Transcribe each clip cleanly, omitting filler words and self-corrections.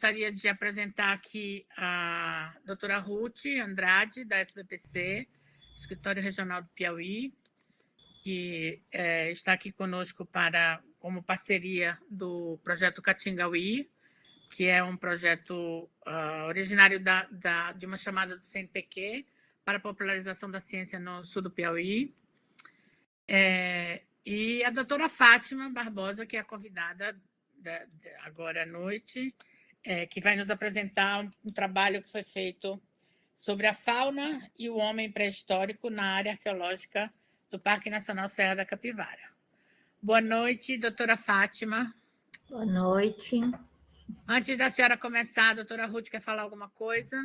gostaria de apresentar aqui a doutora Ruth Andrade, da SBPC, Escritório Regional do Piauí, que está aqui conosco como parceria do projeto Catingauí, que é um projeto originário de uma chamada do CNPq para a popularização da ciência no sul do Piauí. E a doutora Fátima Barbosa, que é a convidada agora à noite, que vai nos apresentar um trabalho que foi feito sobre a fauna e o homem pré-histórico na área arqueológica do Parque Nacional Serra da Capivara. Boa noite, doutora Fátima. Boa noite. Antes da senhora começar, a doutora Ruth quer falar alguma coisa?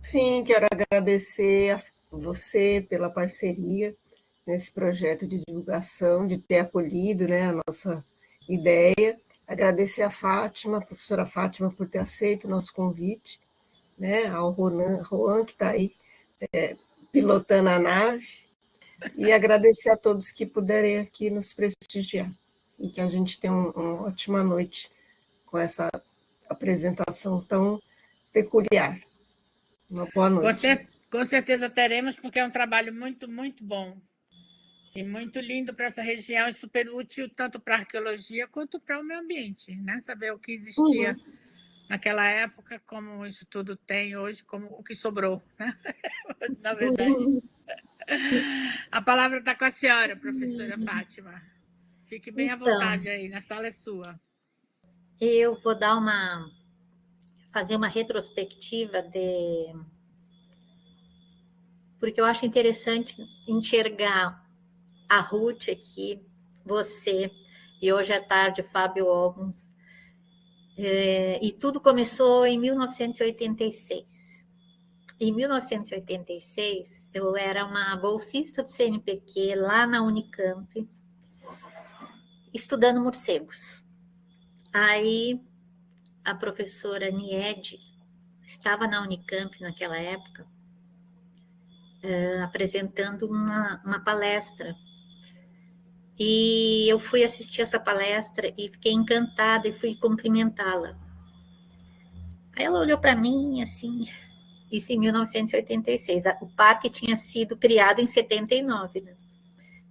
Sim, quero agradecer a você pela parceria nesse projeto de divulgação, de ter acolhido, né, a nossa ideia. Agradecer a Fátima, a professora Fátima, por ter aceito o nosso convite, né, ao Roan, que está aí pilotando a nave, e agradecer a todos que puderem aqui nos prestigiar, e que a gente tenha uma ótima noite com essa apresentação tão peculiar. Uma boa noite. Com certeza teremos, porque é um trabalho muito, muito bom e muito lindo para essa região e super útil tanto para a arqueologia quanto para o meio ambiente, né? Saber o que existia naquela época, como isso tudo tem hoje, como o que sobrou, né? Na verdade. A palavra está com a senhora, professora Fátima. Fique bem à vontade aí, na sala é sua. Eu vou fazer uma retrospectiva porque eu acho interessante enxergar a Ruth aqui, você, e hoje à tarde Fábio Albons. E tudo começou em 1986. Em 1986, eu era uma bolsista do CNPq lá na Unicamp, estudando morcegos. Aí a professora Niede estava na Unicamp naquela época, apresentando uma palestra. E eu fui assistir essa palestra e fiquei encantada e fui cumprimentá-la. Aí ela olhou para mim assim, isso em 1986. O parque tinha sido criado em 79, né?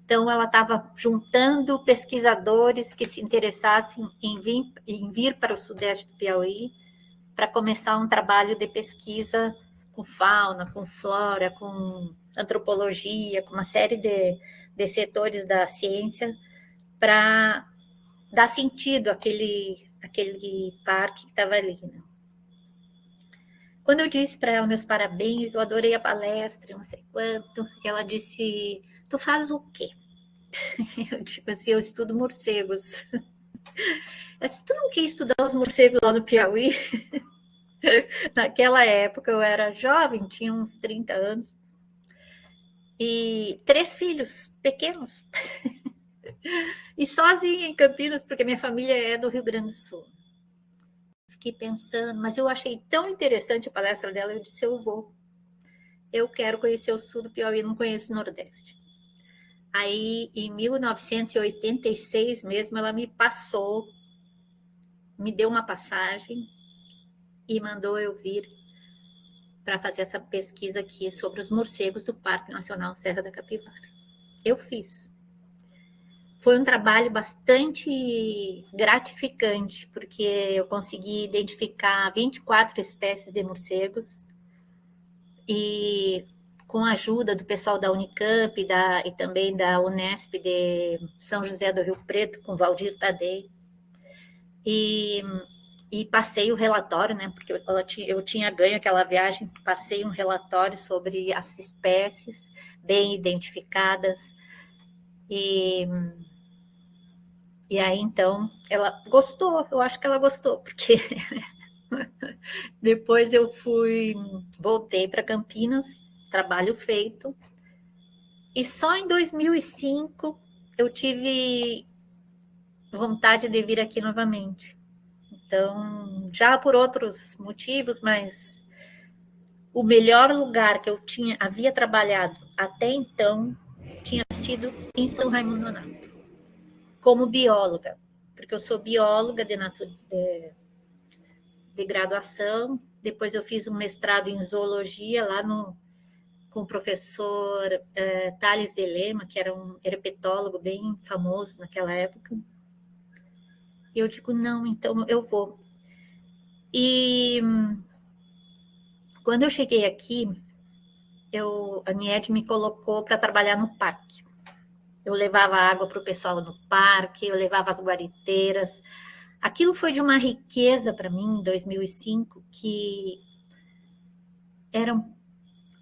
Então ela estava juntando pesquisadores que se interessassem em vir para o sudeste do Piauí para começar um trabalho de pesquisa com fauna, com flora, com antropologia, com uma série de setores da ciência para dar sentido àquele parque que estava ali, né? Quando eu disse para ela meus parabéns, eu adorei a palestra, não sei quanto, ela disse, tu faz o quê? Eu digo assim, eu estudo morcegos. Ela disse, tu não quer estudar os morcegos lá no Piauí? Naquela época eu era jovem, tinha uns 30 anos, e 3 filhos pequenos, e sozinha em Campinas, porque minha família é do Rio Grande do Sul. Fiquei pensando, mas eu achei tão interessante a palestra dela, eu disse, eu quero conhecer o sul do Piauí, não conheço o Nordeste. Aí, em 1986 mesmo, ela me deu uma passagem e mandou eu vir para fazer essa pesquisa aqui sobre os morcegos do Parque Nacional Serra da Capivara. Eu fiz. Foi um trabalho bastante gratificante, porque eu consegui identificar 24 espécies de morcegos e com a ajuda do pessoal da Unicamp e também da Unesp de São José do Rio Preto, com Valdir Tadei. E passei o relatório, né, porque eu tinha ganho aquela viagem, passei um relatório sobre as espécies bem identificadas. E aí, então, ela gostou, eu acho que ela gostou, porque depois eu voltei para Campinas, trabalho feito, e só em 2005 eu tive vontade de vir aqui novamente. Então, já por outros motivos, mas o melhor lugar que eu havia trabalhado até então tinha sido em São Raimundo Nonato, como bióloga, porque eu sou bióloga de graduação, depois eu fiz um mestrado em zoologia lá com o professor Tales de Lema, que era um herpetólogo bem famoso naquela época. E eu digo, não, então eu vou. E quando eu cheguei aqui, a NIED me colocou para trabalhar no parque. Eu levava água para o pessoal no parque, eu levava as guariteiras. Aquilo foi de uma riqueza para mim, em 2005, que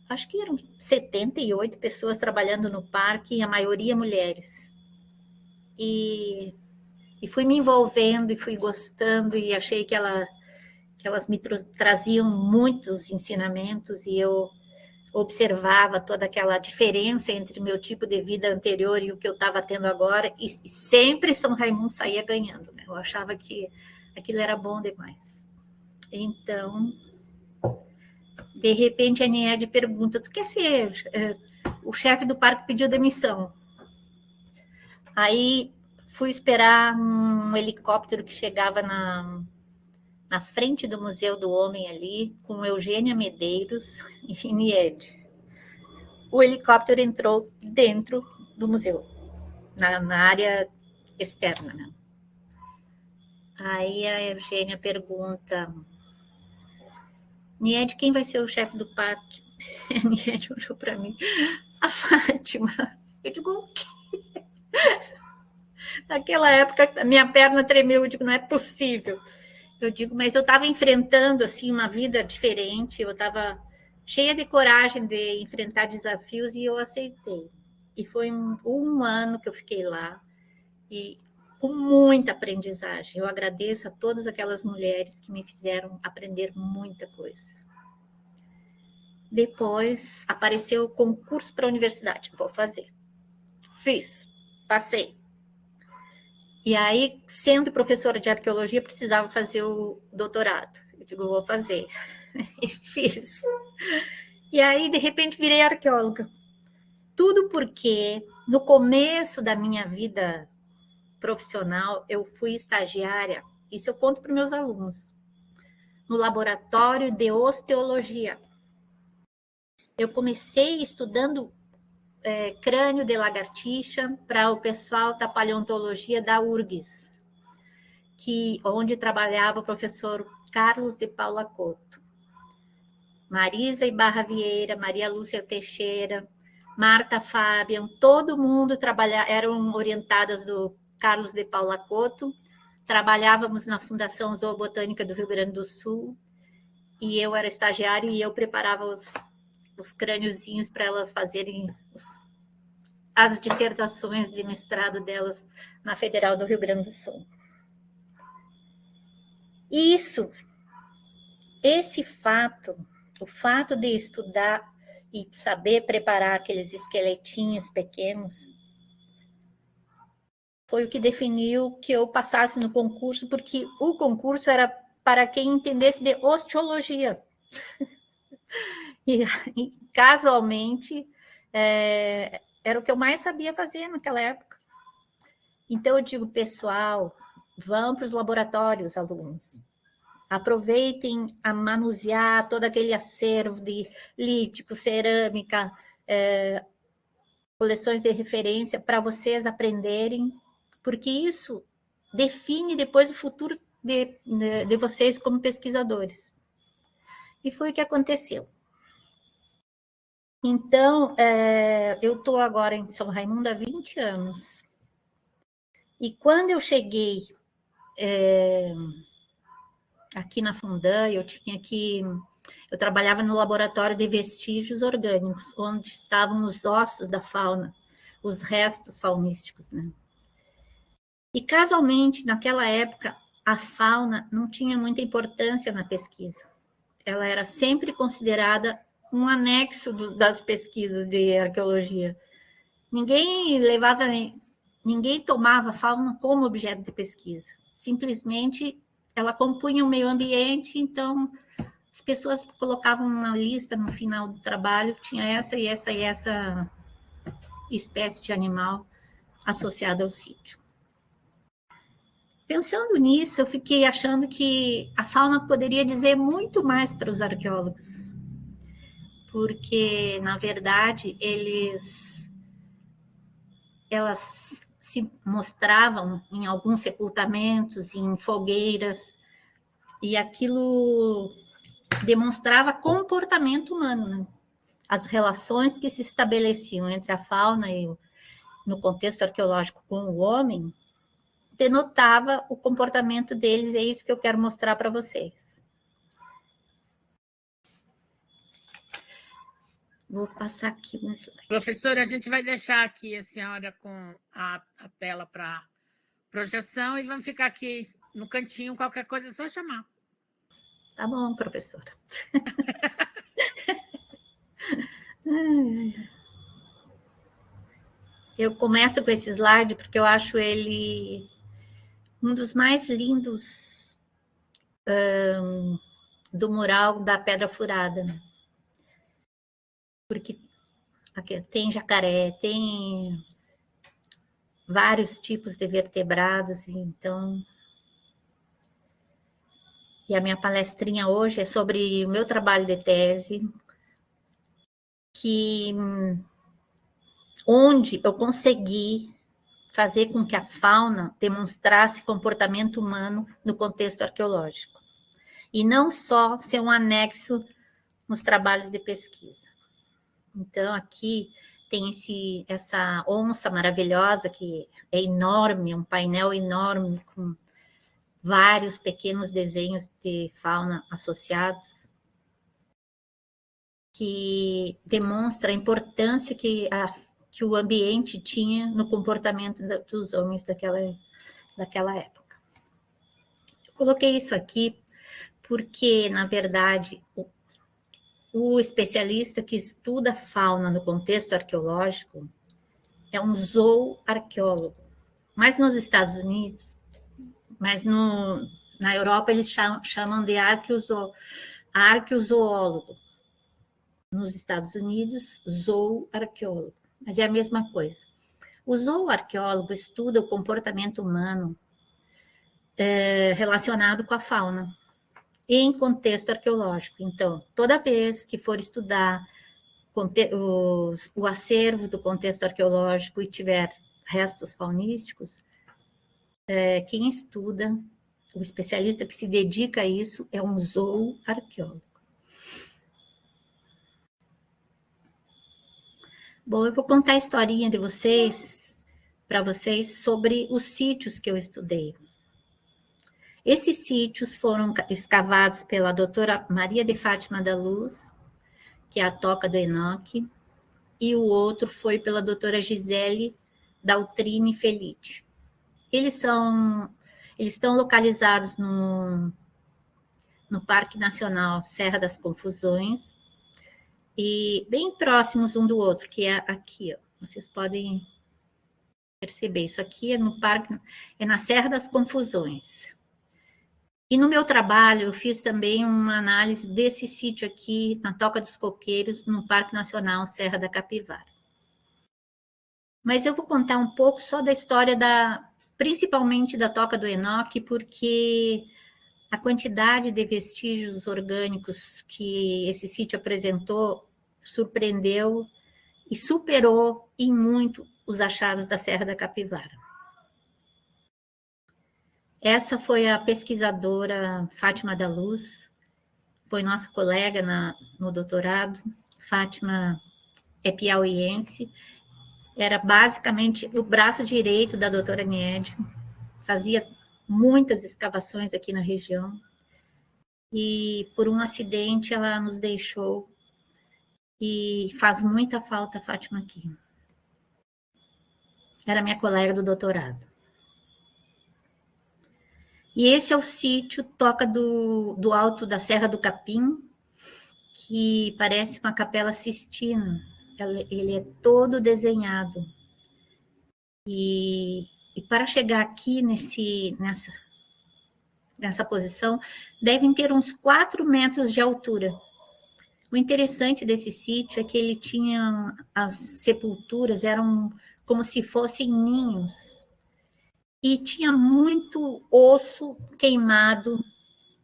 acho que eram 78 pessoas trabalhando no parque, e a maioria mulheres. E fui me envolvendo, e fui gostando, e achei que elas me traziam muitos ensinamentos, e eu observava toda aquela diferença entre o meu tipo de vida anterior e o que eu estava tendo agora, e sempre São Raimundo saía ganhando, né? Eu achava que aquilo era bom demais. Então, de repente, a NIED pergunta, tu quer ser... o chefe do parque pediu demissão. Aí, fui esperar um helicóptero que chegava na frente do Museu do Homem ali, com Eugênia Medeiros e NIED. O helicóptero entrou dentro do museu, na área externa, né? Aí a Eugênia pergunta, NIED, quem vai ser o chefe do parque? A NIED olhou para mim, a Fátima. Eu digo, o quê? Naquela época, a minha perna tremeu, eu digo, não é possível. Eu digo, mas eu estava enfrentando assim, uma vida diferente, eu estava cheia de coragem de enfrentar desafios, e eu aceitei. E foi um ano que eu fiquei lá, e com muita aprendizagem. Eu agradeço a todas aquelas mulheres que me fizeram aprender muita coisa. Depois apareceu o concurso para a universidade, vou fazer. Fiz, passei. E aí, sendo professora de arqueologia, precisava fazer o doutorado. Eu digo, vou fazer. E fiz. E aí, de repente, virei arqueóloga. Tudo porque, no começo da minha vida profissional, eu fui estagiária, isso eu conto para os meus alunos, no laboratório de osteologia. Eu comecei estudando crânio de lagartixa para o pessoal da paleontologia da URGS, onde trabalhava o professor Carlos de Paula Couto. Marisa Ibarra Vieira, Maria Lúcia Teixeira, Marta Fabian, todo mundo eram orientadas do Carlos de Paula Couto. Trabalhávamos na Fundação Zoobotânica do Rio Grande do Sul, e eu era estagiária, e eu preparava os crâniozinhos para elas fazerem as dissertações de mestrado delas na Federal do Rio Grande do Sul. E esse fato, o fato de estudar e saber preparar aqueles esqueletinhos pequenos, foi o que definiu que eu passasse no concurso, porque o concurso era para quem entendesse de osteologia. E casualmente, era o que eu mais sabia fazer naquela época. Então, eu digo, pessoal, vão para os laboratórios, alunos. Aproveitem a manusear todo aquele acervo de lítico, cerâmica, coleções de referência para vocês aprenderem, porque isso define depois o futuro de vocês como pesquisadores. E foi o que aconteceu. Então, eu estou agora em São Raimundo há 20 anos. E quando eu cheguei aqui na Fundan, eu trabalhava no laboratório de vestígios orgânicos, onde estavam os ossos da fauna, os restos faunísticos, né? E, casualmente, naquela época, a fauna não tinha muita importância na pesquisa. Ela era sempre considerada um anexo das pesquisas de arqueologia. Ninguém tomava a fauna como objeto de pesquisa. Simplesmente, ela compunha o meio ambiente, então as pessoas colocavam uma lista no final do trabalho, tinha essa e essa e essa espécie de animal associada ao sítio. Pensando nisso, eu fiquei achando que a fauna poderia dizer muito mais para os arqueólogos, porque, na verdade, elas se mostravam em alguns sepultamentos, em fogueiras, e aquilo demonstrava comportamento humano, né? As relações que se estabeleciam entre a fauna e no contexto arqueológico com o homem, denotava o comportamento deles, é isso que eu quero mostrar para vocês. Vou passar aqui no slide. Professora, a gente vai deixar aqui a senhora com a tela para projeção e vamos ficar aqui no cantinho, qualquer coisa é só chamar. Tá bom, professora. Eu começo com esse slide porque eu acho ele um dos mais lindos do mural da Pedra Furada, né? Porque aqui tem jacaré, tem vários tipos de vertebrados, então... E a minha palestrinha hoje é sobre o meu trabalho de tese, onde eu consegui fazer com que a fauna demonstrasse comportamento humano no contexto arqueológico. E não só ser um anexo nos trabalhos de pesquisa. Então, aqui tem essa onça maravilhosa, que é enorme, um painel enorme, com vários pequenos desenhos de fauna associados, que demonstra a importância que o ambiente tinha no comportamento dos homens daquela época. Eu coloquei isso aqui porque, na verdade, o especialista que estuda fauna no contexto arqueológico é um zooarqueólogo. Mas nos Estados Unidos, mas na Europa eles chamam de arqueozoólogo. Nos Estados Unidos, zooarqueólogo. Mas é a mesma coisa. O zooarqueólogo estuda o comportamento humano relacionado com a fauna, em contexto arqueológico. Então, toda vez que for estudar o acervo do contexto arqueológico e tiver restos faunísticos, quem estuda, o especialista que se dedica a isso, é um zooarqueólogo. Bom, eu vou contar a historinha para vocês sobre os sítios que eu estudei. Esses sítios foram escavados pela doutora Maria de Fátima da Luz, que é a Toca do Enoque, e o outro foi pela doutora Gisele Daltrini Felite. Eles estão localizados no Parque Nacional Serra das Confusões, e bem próximos um do outro, que é aqui, ó. Vocês podem perceber, isso aqui é na Serra das Confusões. E no meu trabalho, eu fiz também uma análise desse sítio aqui, na Toca dos Coqueiros, no Parque Nacional Serra da Capivara. Mas eu vou contar um pouco só da história principalmente da Toca do Enoque, porque a quantidade de vestígios orgânicos que esse sítio apresentou surpreendeu e superou em muito os achados da Serra da Capivara. Essa foi a pesquisadora Fátima da Luz, foi nossa colega no doutorado. Fátima é piauiense, era basicamente o braço direito da doutora Niede, fazia muitas escavações aqui na região, e por um acidente ela nos deixou, e faz muita falta a Fátima aqui. Era minha colega do doutorado. E esse é o sítio Toca do Alto da Serra do Capim, que parece uma capela sistina. Ele é todo desenhado. E para chegar aqui nessa posição, devem ter uns 4 metros de altura. O interessante desse sítio é que ele tinha, as sepulturas eram como se fossem ninhos. e tinha muito osso queimado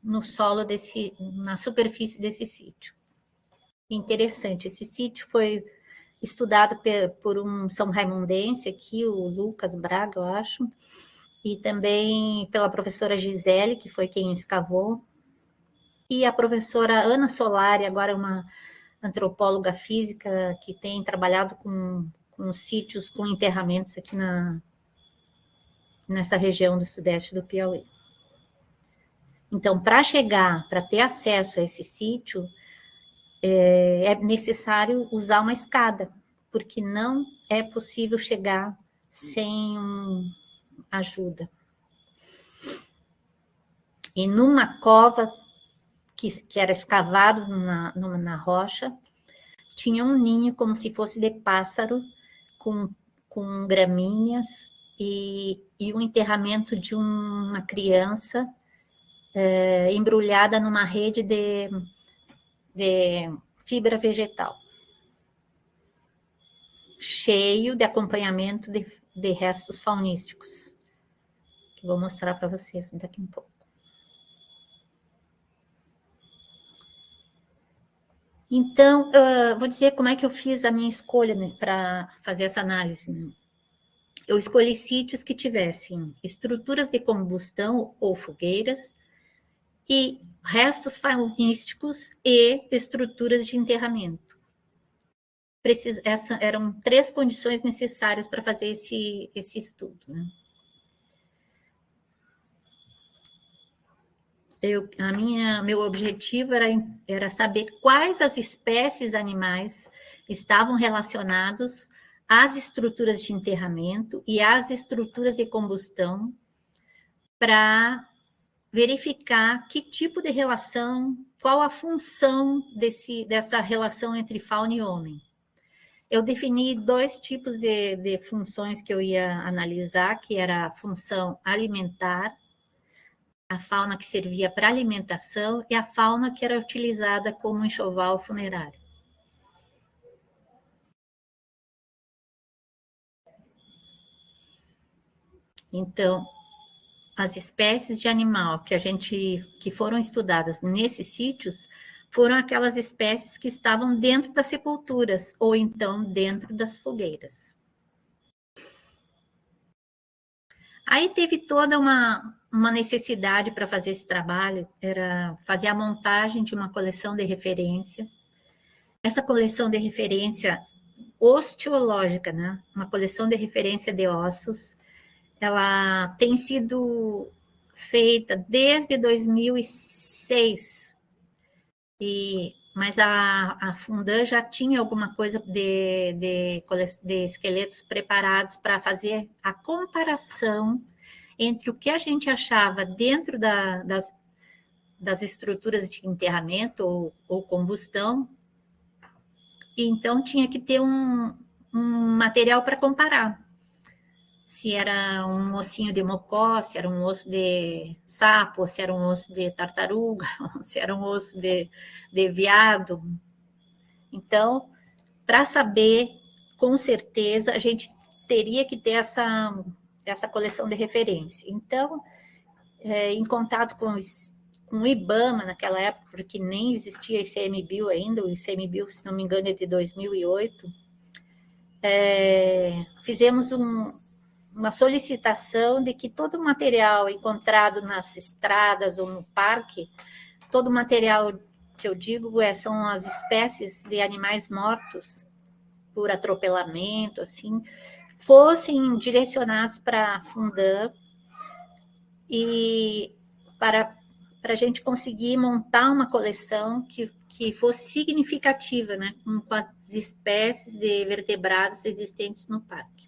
no solo na superfície desse sítio. Interessante, esse sítio foi estudado por um são raimundense aqui, o Lucas Braga, eu acho, e também pela professora Gisele, que foi quem escavou, e a professora Ana Solari, agora uma antropóloga física que tem trabalhado com sítios, com enterramentos aqui nessa região do sudeste do Piauí. Então, para ter acesso a esse sítio, é necessário usar uma escada, porque não é possível chegar sem ajuda. E numa cova que era escavado na rocha, tinha um ninho como se fosse de pássaro, com gramíneas e um enterramento de uma criança embrulhada numa rede de fibra vegetal, cheio de acompanhamento de restos faunísticos, que vou mostrar para vocês daqui a pouco. Então, vou dizer como é que eu fiz a minha escolha, né, para fazer essa análise. Né? Eu escolhi sítios que tivessem estruturas de combustão ou fogueiras e restos faunísticos e estruturas de enterramento. Essas eram 3 condições necessárias para fazer esse estudo. Né? Meu objetivo era saber quais as espécies animais estavam relacionados às estruturas de enterramento e às estruturas de combustão, para verificar que tipo de relação, qual a função dessa relação entre fauna e homem. Eu defini 2 tipos de funções que eu ia analisar, que era a função alimentar, a fauna que servia para alimentação, e a fauna que era utilizada como enxoval funerário. Então, as espécies de animal que foram estudadas nesses sítios foram aquelas espécies que estavam dentro das sepulturas, ou então dentro das fogueiras. Aí teve toda uma necessidade para fazer esse trabalho, era fazer a montagem de uma coleção de referência. Essa coleção de referência osteológica, né? Uma coleção de referência de ossos, ela tem sido feita desde 2006, mas a Fundan já tinha alguma coisa de esqueletos preparados para fazer a comparação entre o que a gente achava dentro das estruturas de enterramento ou combustão, e então tinha que ter um material para comparar. Se era um ossinho de mocó, se era um osso de sapo, se era um osso de tartaruga, se era um osso de veado. Então, para saber, com certeza, a gente teria que ter essa coleção de referência. Então, em contato com o IBAMA naquela época, porque nem existia ICMBio ainda, o ICMBio, se não me engano, é de 2008, fizemos uma solicitação de que todo o material encontrado nas estradas ou no parque, todo o material que eu digo são as espécies de animais mortos por atropelamento, assim, fossem direcionados para a Fundan e para a gente conseguir montar uma coleção que fosse significativa, né, com as espécies de vertebrados existentes no parque.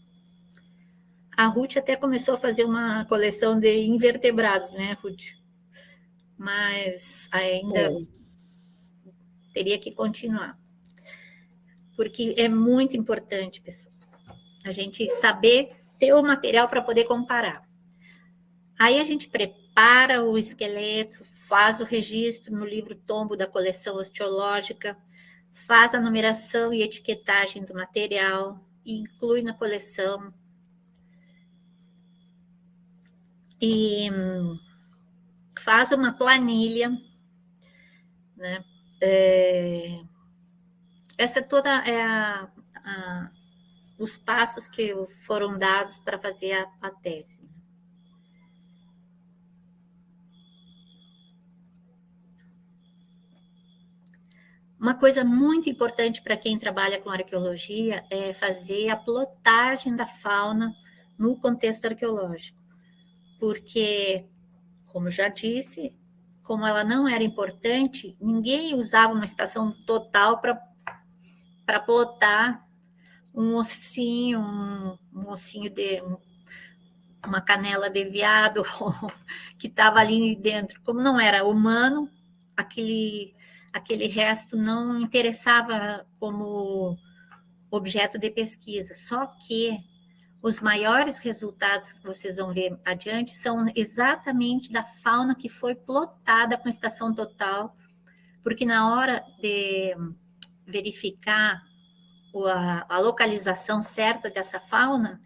A Ruth até começou a fazer uma coleção de invertebrados, né, Ruth? Mas ainda teria que continuar. Porque é muito importante, pessoal, a gente saber ter o material para poder comparar. Aí a gente prepara o esqueleto, faz o registro no livro tombo da coleção osteológica, faz a numeração e etiquetagem do material, e inclui na coleção. e faz uma planilha, né? Essa toda é os passos que foram dados para fazer a tese. Uma coisa muito importante para quem trabalha com arqueologia é fazer a plotagem da fauna no contexto arqueológico, porque, como eu já disse, como ela não era importante, ninguém usava uma estação total para plotar um ossinho, um ossinho de uma canela de veado que estava ali dentro. Como não era humano, aquele resto não interessava como objeto de pesquisa. Só que os maiores resultados que vocês vão ver adiante são exatamente da fauna que foi plotada com estação total, porque na hora de verificar a localização certa dessa fauna,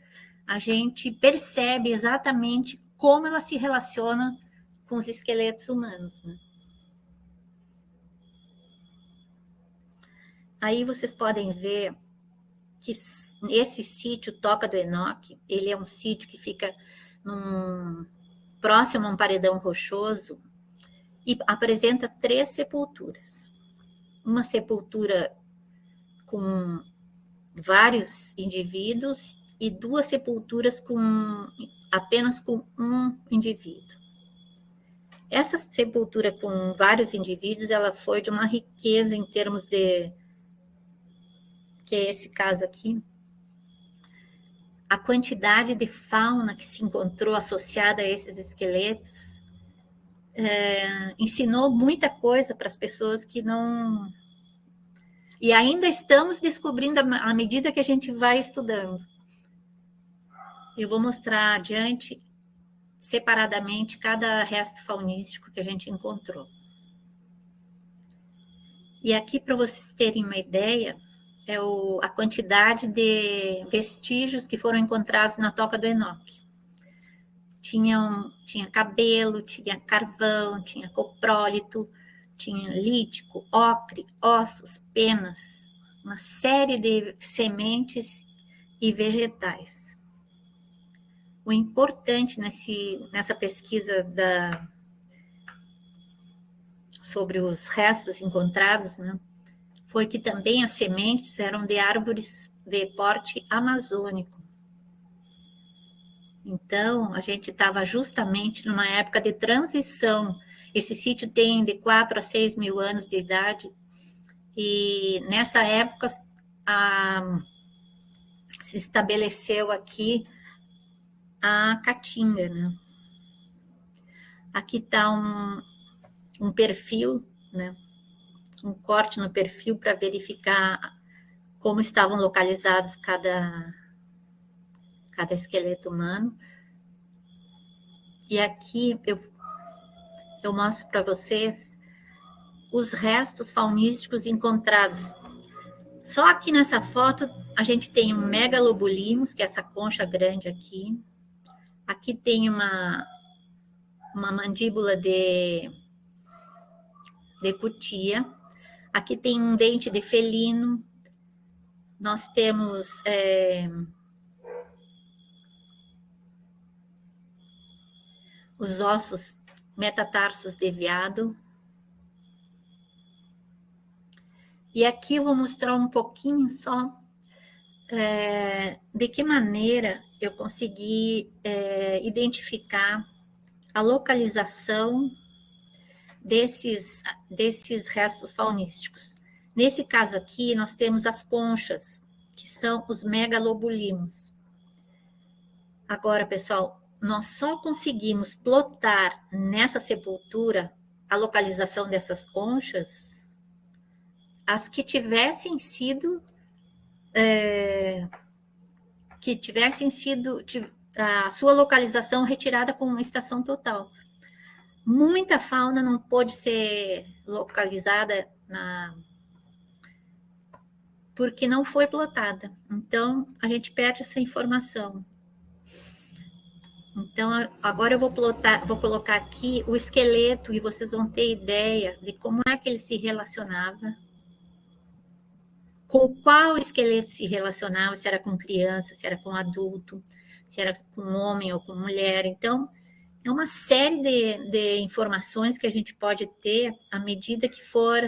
a gente percebe exatamente como ela se relaciona com os esqueletos humanos, né? Aí vocês podem ver que esse sítio, Toca do Enoque, ele é um sítio que fica próximo a um paredão rochoso e apresenta 3 sepulturas. Uma sepultura com vários indivíduos e 2 sepulturas apenas com um indivíduo. Essa sepultura com vários indivíduos, ela foi de uma riqueza em termos de, que é esse caso aqui, a quantidade de fauna que se encontrou associada a esses esqueletos ensinou muita coisa para as pessoas que não... E ainda estamos descobrindo à medida que a gente vai estudando. Eu vou mostrar adiante, separadamente, cada resto faunístico que a gente encontrou. E aqui, para vocês terem uma ideia, é a quantidade de vestígios que foram encontrados na Toca do Enoque. Tinha cabelo, tinha carvão, tinha coprólito, tinha lítico, ocre, ossos, penas, uma série de sementes e vegetais. O importante nessa pesquisa sobre os restos encontrados, né, foi que também as sementes eram de árvores de porte amazônico. Então, a gente estava justamente numa época de transição. Esse sítio tem de 4 a 6 mil anos de idade, e nessa época se estabeleceu aqui a caatinga, né? Aqui está um perfil, né? Um corte no perfil para verificar como estavam localizados cada esqueleto humano. E aqui eu mostro para vocês os restos faunísticos encontrados. Só aqui nessa foto a gente tem um megalobulimos, que é essa concha grande aqui. Aqui tem uma mandíbula de cutia. Aqui tem um dente de felino. Nós temos os ossos metatarsos de veado. E aqui eu vou mostrar um pouquinho só de que maneira eu consegui identificar a localização desses restos faunísticos. Nesse caso aqui, nós temos as conchas, que são os megalobulimos. Agora, pessoal, nós só conseguimos plotar nessa sepultura a localização dessas conchas as que tivessem sido a sua localização retirada com uma estação total. Muita fauna não pôde ser localizada porque não foi plotada. Então, a gente perde essa informação. Então, agora eu vou colocar aqui o esqueleto e vocês vão ter ideia de como é que ele se relacionava, com qual esqueleto se relacionava, se era com criança, se era com adulto, se era com homem ou com mulher. Então, é uma série de informações que a gente pode ter à medida que for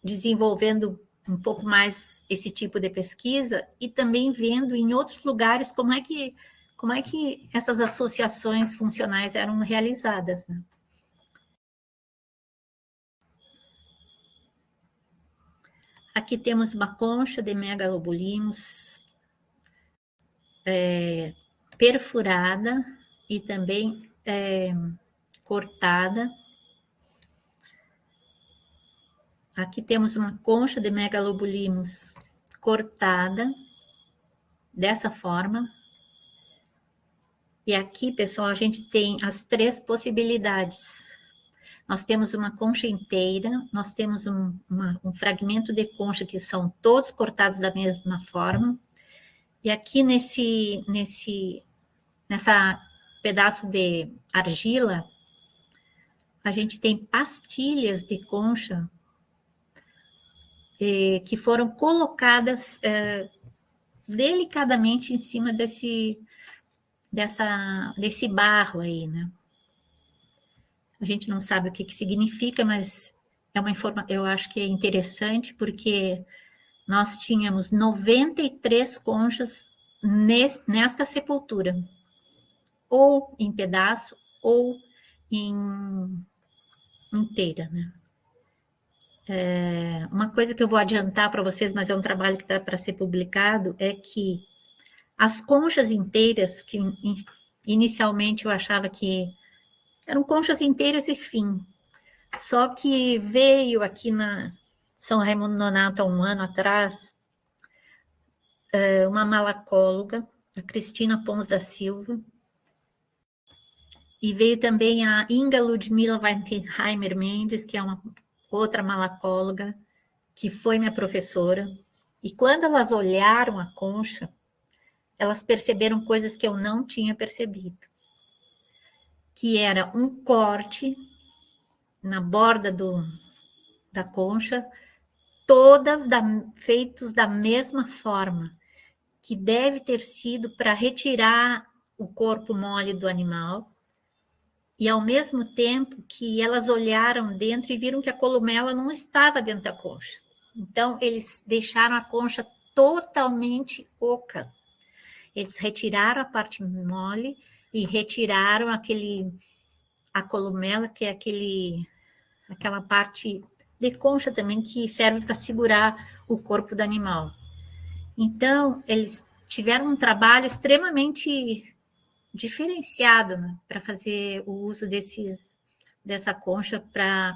desenvolvendo um pouco mais esse tipo de pesquisa e também vendo em outros lugares como é que essas associações funcionais eram realizadas, né? Aqui temos uma concha de megalobulimos perfurada e também cortada. Aqui temos uma concha de megalobulimos cortada dessa forma. E aqui, pessoal, a gente tem as 3 possibilidades. Nós temos uma concha inteira, nós temos um fragmento de concha que são todos cortados da mesma forma. E aqui nessa pedaço de argila, a gente tem pastilhas de concha que foram colocadas delicadamente em cima desse barro aí, né? A gente não sabe o que significa, mas eu acho que é interessante, porque nós tínhamos 93 conchas nesta sepultura, ou em pedaço, ou inteira, né? Uma coisa que eu vou adiantar para vocês, mas é um trabalho que está para ser publicado, é que as conchas inteiras, que inicialmente eu achava que eram conchas inteiras e fim, só que veio aqui na São Raimundo Nonato, há um ano atrás, uma malacóloga, a Cristina Pons da Silva, e veio também a Inga Ludmila Weinheimer Mendes, que é uma outra malacóloga, que foi minha professora, e quando elas olharam a concha, elas perceberam coisas que eu não tinha percebido, que era um corte na borda da concha, todas feitos da mesma forma, que deve ter sido para retirar o corpo mole do animal, e ao mesmo tempo que elas olharam dentro e viram que a columela não estava dentro da concha. Então, eles deixaram a concha totalmente oca. Eles retiraram a parte mole e retiraram a columela, que é aquela parte de concha também que serve para segurar o corpo do animal. Então, eles tiveram um trabalho extremamente diferenciado, né, para fazer o uso dessa concha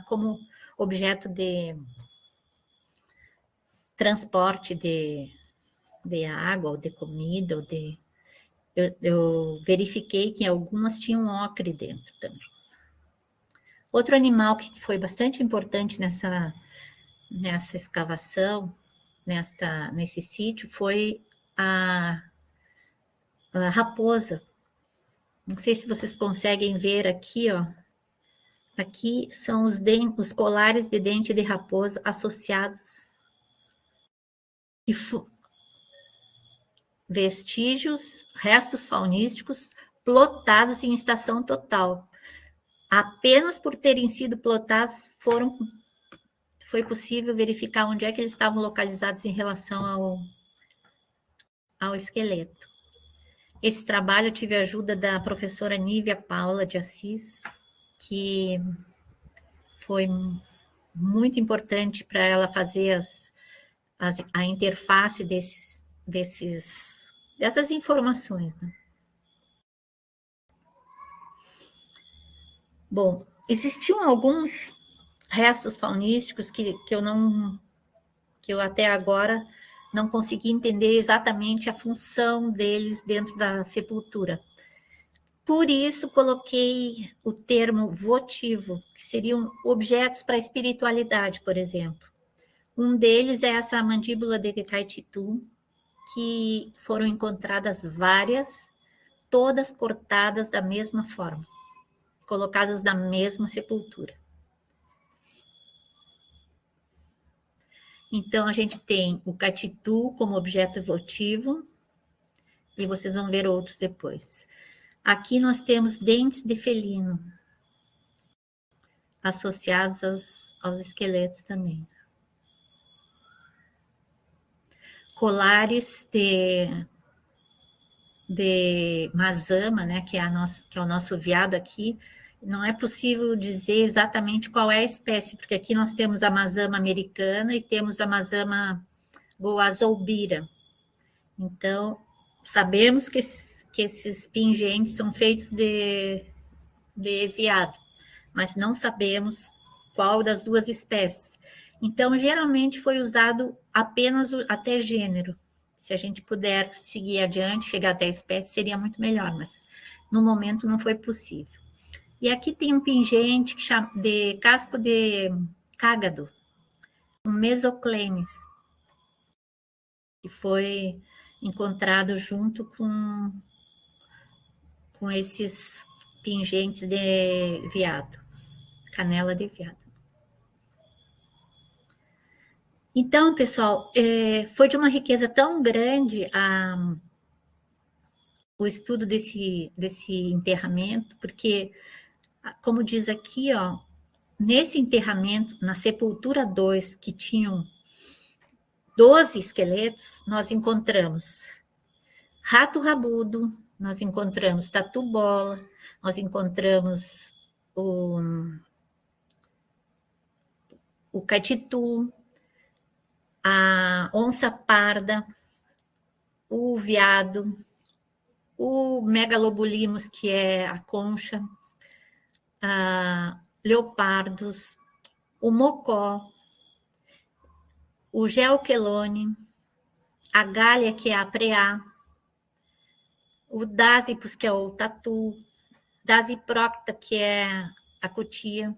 como objeto de transporte de água, ou de comida, eu verifiquei que algumas tinham ocre dentro também. Outro animal que foi bastante importante nessa escavação, nesse sítio, foi a raposa. Não sei se vocês conseguem ver aqui, ó. Aqui são os colares de dente de raposa associados. E vestígios, restos faunísticos plotados em estação total. Apenas por terem sido plotados foi possível verificar onde é que eles estavam localizados em relação ao esqueleto. Esse trabalho eu tive a ajuda da professora Nívia Paula de Assis, que foi muito importante para ela fazer a interface dessas informações, né? Bom, existiam alguns restos faunísticos que eu até agora não consegui entender exatamente a função deles dentro da sepultura. Por isso, coloquei o termo votivo, que seriam objetos para a espiritualidade, por exemplo. Um deles é essa mandíbula de Caititu, que foram encontradas várias todas cortadas da mesma forma, colocadas na mesma sepultura. Então, a gente tem o catitu como objeto votivo, e vocês vão ver outros depois. Aqui nós temos dentes de felino, associados aos esqueletos também. Colares de mazama, né, que é o nosso veado aqui. Não é possível dizer exatamente qual é a espécie, porque aqui nós temos a mazama americana e temos a mazama goazoubira. Então, sabemos que esses pingentes são feitos de veado, mas não sabemos qual das duas espécies. Então, geralmente foi usado apenas até gênero. Se a gente puder seguir adiante, chegar até a espécie, seria muito melhor, mas no momento não foi possível. E aqui tem um pingente de casco de cágado, um mesoclemes, que foi encontrado junto com esses pingentes de veado, canela de veado. Então, pessoal, foi de uma riqueza tão grande o estudo desse enterramento, porque, como diz aqui, ó, nesse enterramento, na sepultura 2, que tinham 12 esqueletos, nós encontramos rato rabudo, nós encontramos tatu-bola, nós encontramos o catitu, a onça parda, o veado, o megalobulimos, que é a concha, leopardos, o mocó, o geoquelone, a galha, que é a preá, o dásipus, que é o tatu, dasiprocta, que é a cutia,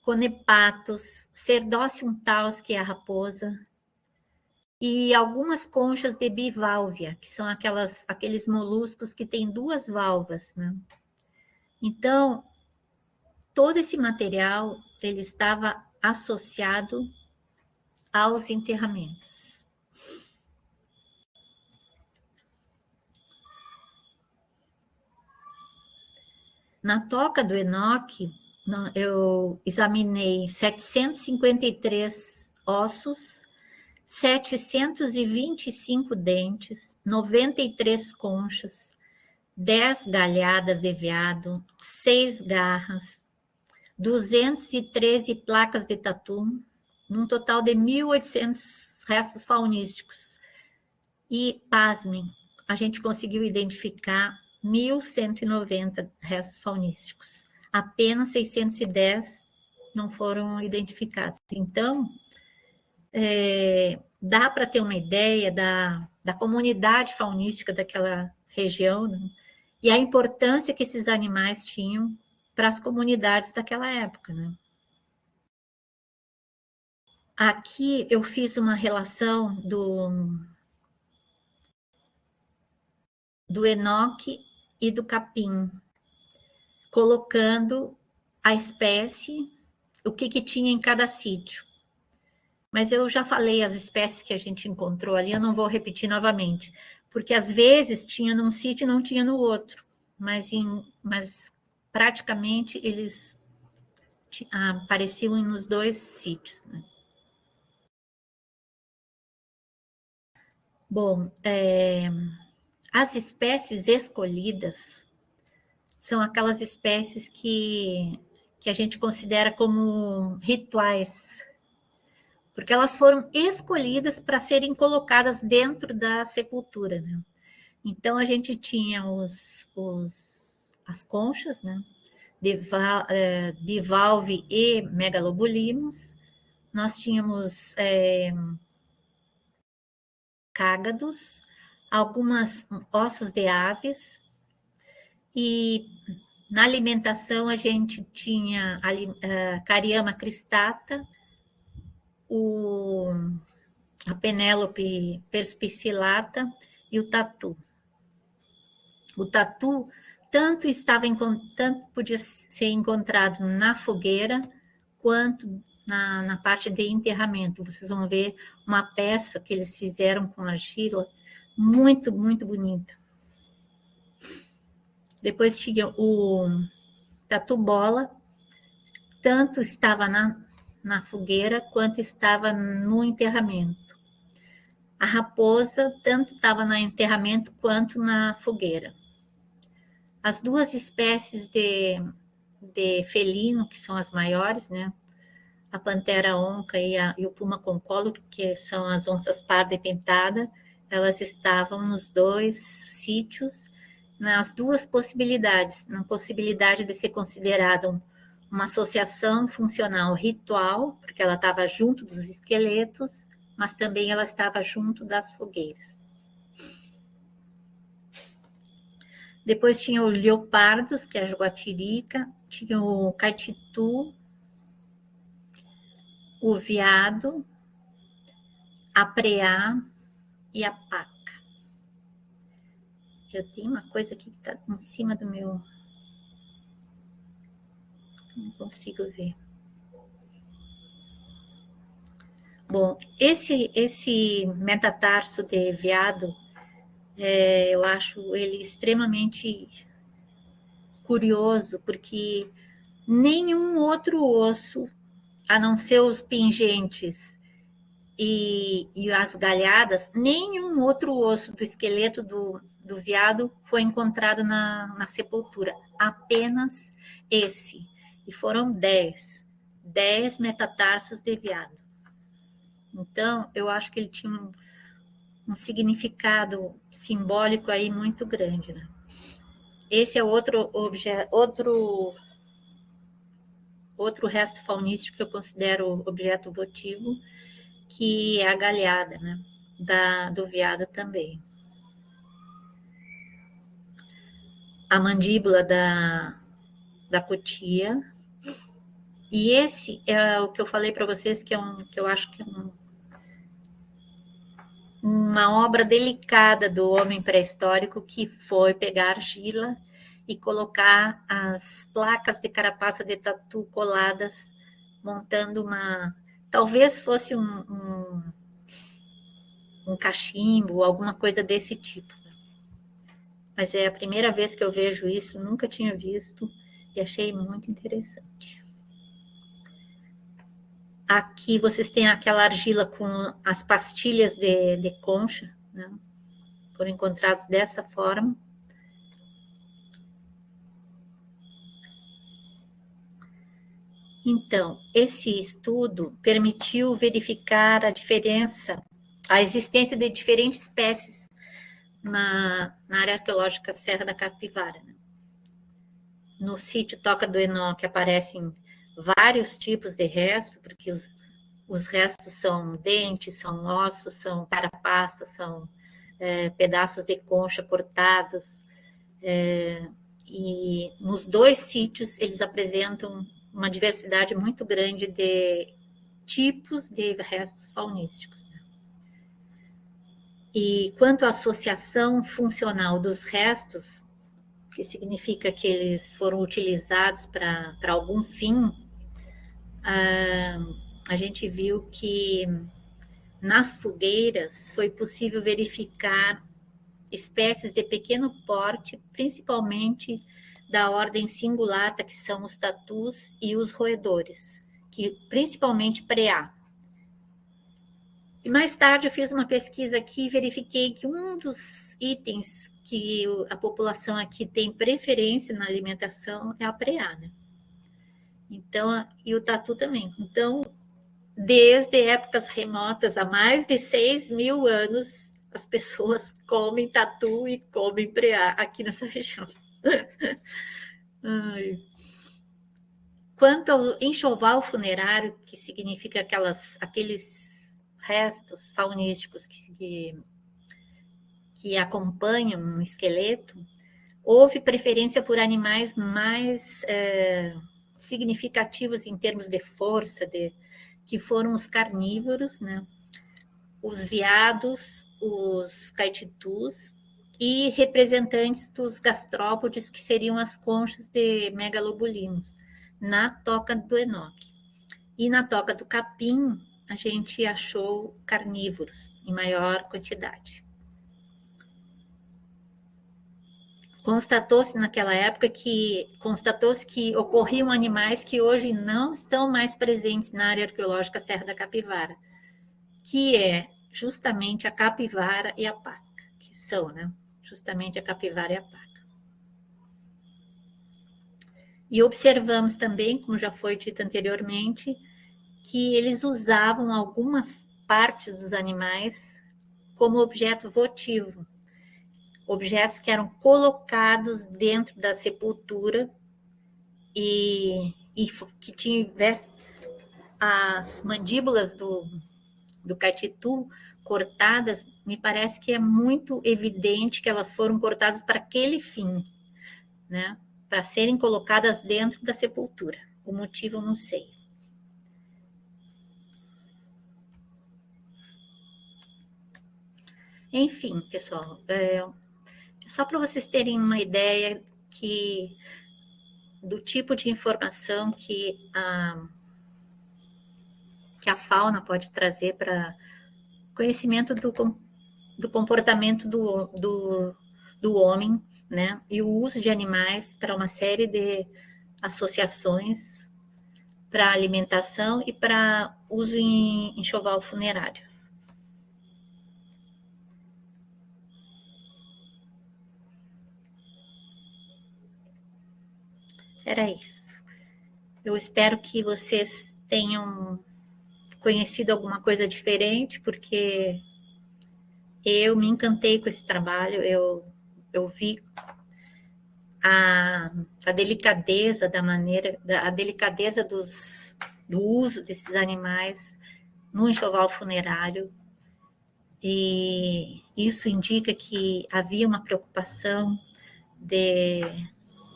conepatos, cerdócium taus, que é a raposa, e algumas conchas de biválvia, que são aqueles moluscos que têm 2 válvulas, né? Então, todo esse material, ele estava associado aos enterramentos. Na toca do Enoque, eu examinei 753 ossos, 725 dentes, 93 conchas, 10 galhadas de veado, 6 garras, 213 placas de tatu, num total de 1.800 restos faunísticos. E, pasmem, a gente conseguiu identificar 1.190 restos faunísticos. Apenas 610 não foram identificados. Então, dá para ter uma ideia da comunidade faunística daquela região, né? E a importância que esses animais tinham para as comunidades daquela época, né? Aqui eu fiz uma relação do Enoque e do capim, colocando a espécie, o que tinha em cada sítio. Mas eu já falei as espécies que a gente encontrou ali, eu não vou repetir novamente, porque às vezes tinha num sítio e não tinha no outro, mas praticamente eles apareciam nos 2 sítios, né? Bom, as espécies escolhidas são aquelas espécies que a gente considera como rituais, porque elas foram escolhidas para serem colocadas dentro da sepultura, né? Então, a gente tinha as conchas, né? Bivalve e megalobulimos. Nós tínhamos cágados, algumas ossos de aves, e na alimentação a gente tinha a Cariama cristata, a Penélope perspicillata e o tatu. O tatu tanto podia ser encontrado na fogueira, quanto na parte de enterramento. Vocês vão ver uma peça que eles fizeram com argila, muito, muito bonita. Depois tinha o tatu bola, tanto estava na fogueira, quanto estava no enterramento. A raposa tanto estava no enterramento, quanto na fogueira. As duas espécies de felino, que são as maiores, né? A pantera onca e o puma concolo, que são as onças parda e pintada, elas estavam nos dois sítios, nas duas possibilidades, na possibilidade de ser considerada uma associação funcional ritual, porque ela estava junto dos esqueletos, mas também ela estava junto das fogueiras. Depois tinha o leopardos, que é a jaguatirica, tinha o caititu, o veado, a preá e a paca. Eu tenho uma coisa aqui que está em cima do meu... Não consigo ver. Bom, esse metatarso de veado, eu acho ele extremamente curioso, porque nenhum outro osso, a não ser os pingentes e as galhadas, nenhum outro osso do esqueleto do veado foi encontrado na sepultura, apenas esse. E foram 10 metatarsos de veado. Então, eu acho que ele tinha um significado simbólico aí muito grande, né? Esse é outro resto faunístico que eu considero objeto votivo, que é a galhada, né? Do veado também. A mandíbula da cutia. E esse é o que eu falei para vocês, que eu acho que é uma obra delicada do homem pré-histórico, que foi pegar argila e colocar as placas de carapaça de tatu coladas, montando talvez fosse um cachimbo, alguma coisa desse tipo. Mas é a primeira vez que eu vejo isso, nunca tinha visto, e achei muito interessante. Aqui vocês têm aquela argila com as pastilhas de concha, né? Foram encontrados dessa forma. Então, esse estudo permitiu verificar a existência de diferentes espécies na área arqueológica Serra da Capivara, né? No sítio Toca do Enoque aparecem vários tipos de restos, porque os restos são dentes, são ossos, são carapaças, são pedaços de concha cortados, e nos dois sítios eles apresentam uma diversidade muito grande de tipos de restos faunísticos. E quanto à associação funcional dos restos, que significa que eles foram utilizados para algum fim, a gente viu que nas fogueiras foi possível verificar espécies de pequeno porte, principalmente da ordem cingulata, que são os tatus e os roedores, que principalmente preá. E mais tarde eu fiz uma pesquisa aqui e verifiquei que um dos itens que a população aqui tem preferência na alimentação é a preá, né? Então, e o tatu também. Então, desde épocas remotas, há mais de 6.000 anos, as pessoas comem tatu e comem preá aqui nessa região. Quanto ao enxoval funerário, que significa aqueles restos faunísticos que acompanham um esqueleto, houve preferência por animais mais significativos em termos de força, que foram os carnívoros, né? Os veados, os caititus, e representantes dos gastrópodes, que seriam as conchas de megalobulinos, na toca do Enoque. E na toca do capim, a gente achou carnívoros em maior quantidade. Constatou-se naquela época que ocorriam animais que hoje não estão mais presentes na área arqueológica Serra da Capivara, que é justamente a capivara e a paca, que são, né? Justamente a capivara e a paca. E observamos também, como já foi dito anteriormente, que eles usavam algumas partes dos animais como objeto votivo, objetos que eram colocados dentro da sepultura e que tivesse as mandíbulas do catitu cortadas. Me parece que é muito evidente que elas foram cortadas para aquele fim, né? Para serem colocadas dentro da sepultura. O motivo eu não sei. Enfim, pessoal, só para vocês terem uma ideia do tipo de informação que a fauna pode trazer para conhecimento do comportamento do homem, né? E o uso de animais para uma série de associações para alimentação e para uso em enxoval funerário. Era isso. Eu espero que vocês tenham conhecido alguma coisa diferente, porque eu me encantei com esse trabalho. Eu vi a delicadeza a delicadeza do uso desses animais no enxoval funerário, e isso indica que havia uma preocupação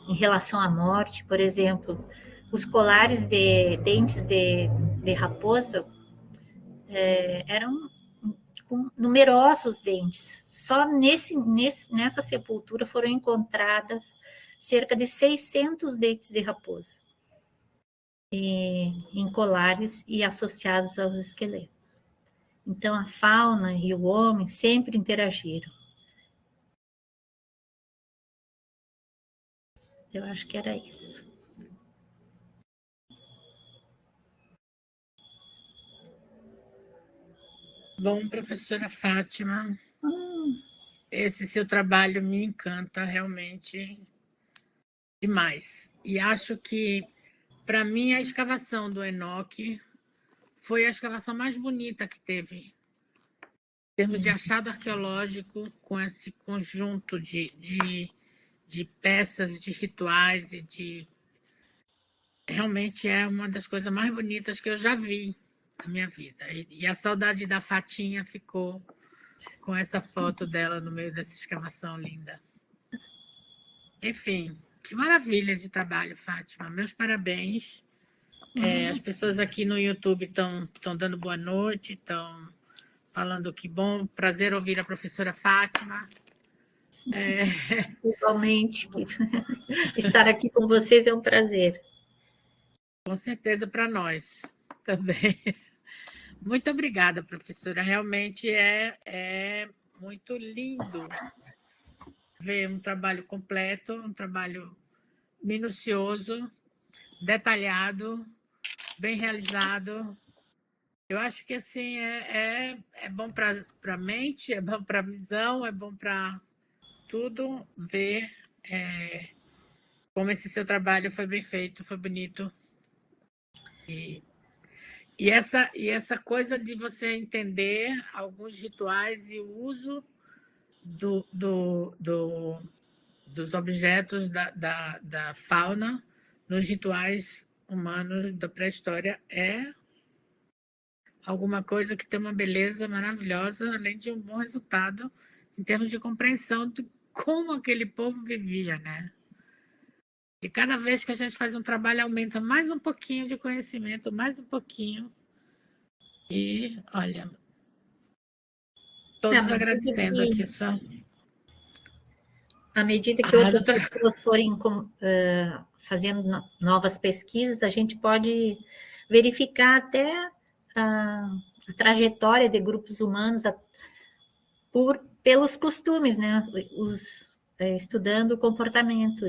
em relação à morte. Por exemplo, os colares de dentes de raposa eram com numerosos dentes. Só nessa sepultura foram encontradas cerca de 600 dentes de raposa em colares e associados aos esqueletos. Então, a fauna e o homem sempre interagiram. Eu acho que era isso. Bom, professora Fátima, esse seu trabalho me encanta realmente demais. E acho que, para mim, a escavação do Enoque foi a escavação mais bonita que teve, em termos de achado arqueológico, com esse conjunto de peças, de rituais e realmente é uma das coisas mais bonitas que eu já vi na minha vida. E a saudade da Fatinha ficou com essa foto dela no meio dessa escavação linda. Enfim, que maravilha de trabalho, Fátima. Meus parabéns. As pessoas aqui no YouTube estão dando boa noite, estão falando que bom, prazer ouvir a professora Fátima. Igualmente, estar aqui com vocês é um prazer. Com certeza para nós também. Muito obrigada, professora. Realmente é muito lindo ver um trabalho completo, um trabalho minucioso, detalhado, bem realizado. Eu acho que assim é bom para a mente, é bom para a visão, é bom para tudo ver como esse seu trabalho foi bem feito, foi bonito. E essa coisa de você entender alguns rituais e o uso dos objetos da fauna nos rituais humanos da pré-história é alguma coisa que tem uma beleza maravilhosa, além de um bom resultado em termos de compreensão de como aquele povo vivia, né? E cada vez que a gente faz um trabalho, aumenta mais um pouquinho de conhecimento, mais um pouquinho. E, olha, todos agradecendo aqui só. À medida que Ah, outras doutora, pessoas forem fazendo novas pesquisas, a gente pode verificar até a trajetória de grupos humanos pelos costumes, né? Estudando o comportamento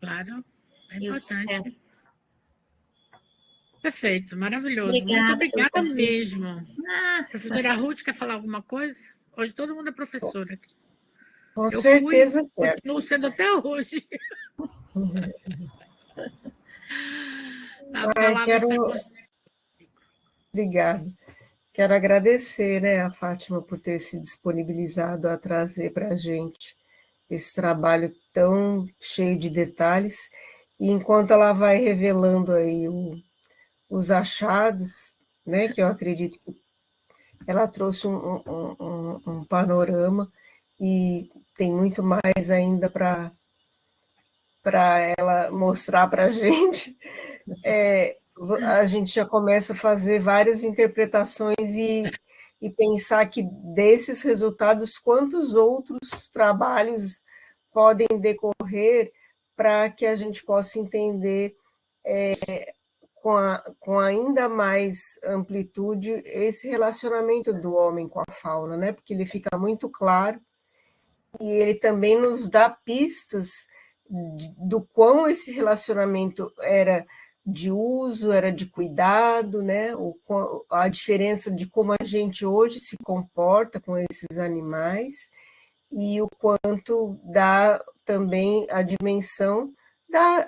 claro, é e os importante. testes. Perfeito, maravilhoso. Muito Obrigada pelo obrigada convite. mesmo. Ah, Professora Ruth, quer falar alguma coisa? Hoje todo mundo é professora aqui. Com Eu fui, certeza quero. continuo sendo até hoje. A Ai, palavra quero, está com... obrigada. Quero agradecer, né, a Fátima por ter se disponibilizado a trazer para a gente esse trabalho tão cheio de detalhes. E enquanto ela vai revelando aí os achados, né, que eu acredito que ela trouxe um panorama e tem muito mais ainda para ela mostrar para a gente. A gente já começa a fazer várias interpretações e pensar que desses resultados, quantos outros trabalhos podem decorrer para que a gente possa entender com ainda mais amplitude esse relacionamento do homem com a fauna, né? Porque ele fica muito claro e ele também nos dá pistas do quão esse relacionamento era de uso, era de cuidado, né? A diferença de como a gente hoje se comporta com esses animais e o quanto dá também a dimensão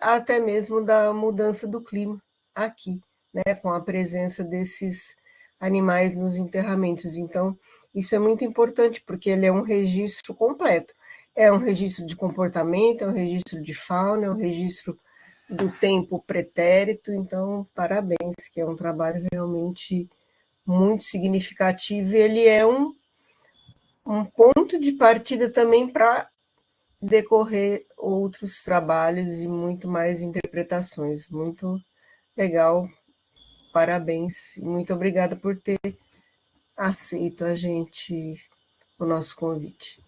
até mesmo da mudança do clima aqui, né? Com a presença desses animais nos enterramentos. Então, isso é muito importante, porque ele é um registro completo. É um registro de comportamento, é um registro de fauna, é um registro do tempo pretérito. Então, parabéns, que é um trabalho realmente muito significativo. E ele é um ponto de partida também para decorrer outros trabalhos e muito mais interpretações. Muito legal, parabéns. Muito obrigada por ter aceito o nosso convite.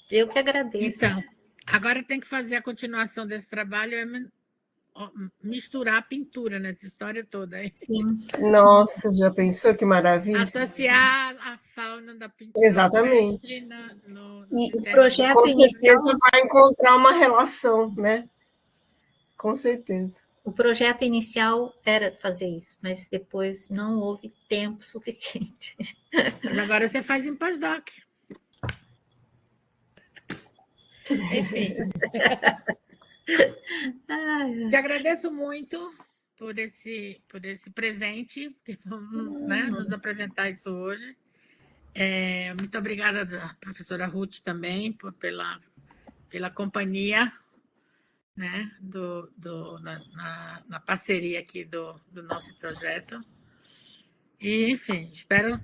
Eu que agradeço. Então, agora tem que fazer a continuação desse trabalho, misturar a pintura nessa história toda. Hein? Sim. Nossa, já pensou que maravilha? Associar a fauna da pintura rupestre Exatamente. nos E O projeto com enterramentos. certeza vai encontrar uma relação, né? Com certeza. O projeto inicial era fazer isso, mas depois não houve tempo suficiente. Mas agora você faz em pós-doc. Enfim. Te agradeço muito por esse presente, que vamos, né, nos apresentar isso hoje. Muito obrigada, professora Ruth, também, pela companhia, né, na parceria aqui do nosso projeto. E, enfim, espero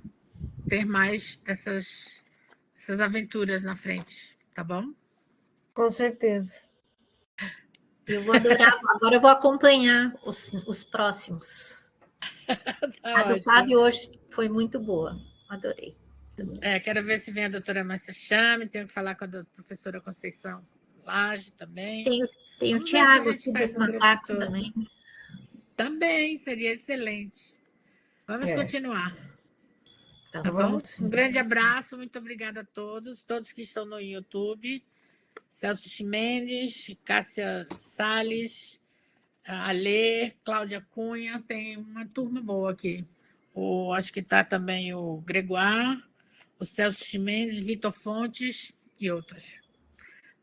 ter mais dessas aventuras na frente, tá bom? Com certeza. Eu vou adorar, agora eu vou acompanhar os próximos. A do Fábio hoje foi muito boa, adorei. Quero ver se vem a doutora Márcia Chame, tenho que falar com a professora Conceição Lage também. Tem o Vamos ver se a Tiago gente aqui faz dos um grupo macacos todo. também. Também, seria excelente. Vamos continuar. Tá Tá bom? bom? Um grande abraço, muito obrigada a todos que estão no YouTube. Celso Chimendes, Cássia Salles, Alê, Cláudia Cunha, tem uma turma boa aqui. Acho que está também o Gregoire, o Celso Chimendes, Vitor Fontes e outros.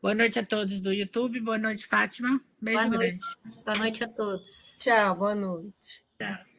Boa noite a todos do YouTube, boa noite, Fátima. Beijo grande. Boa noite a todos. Tchau, boa noite. Tchau.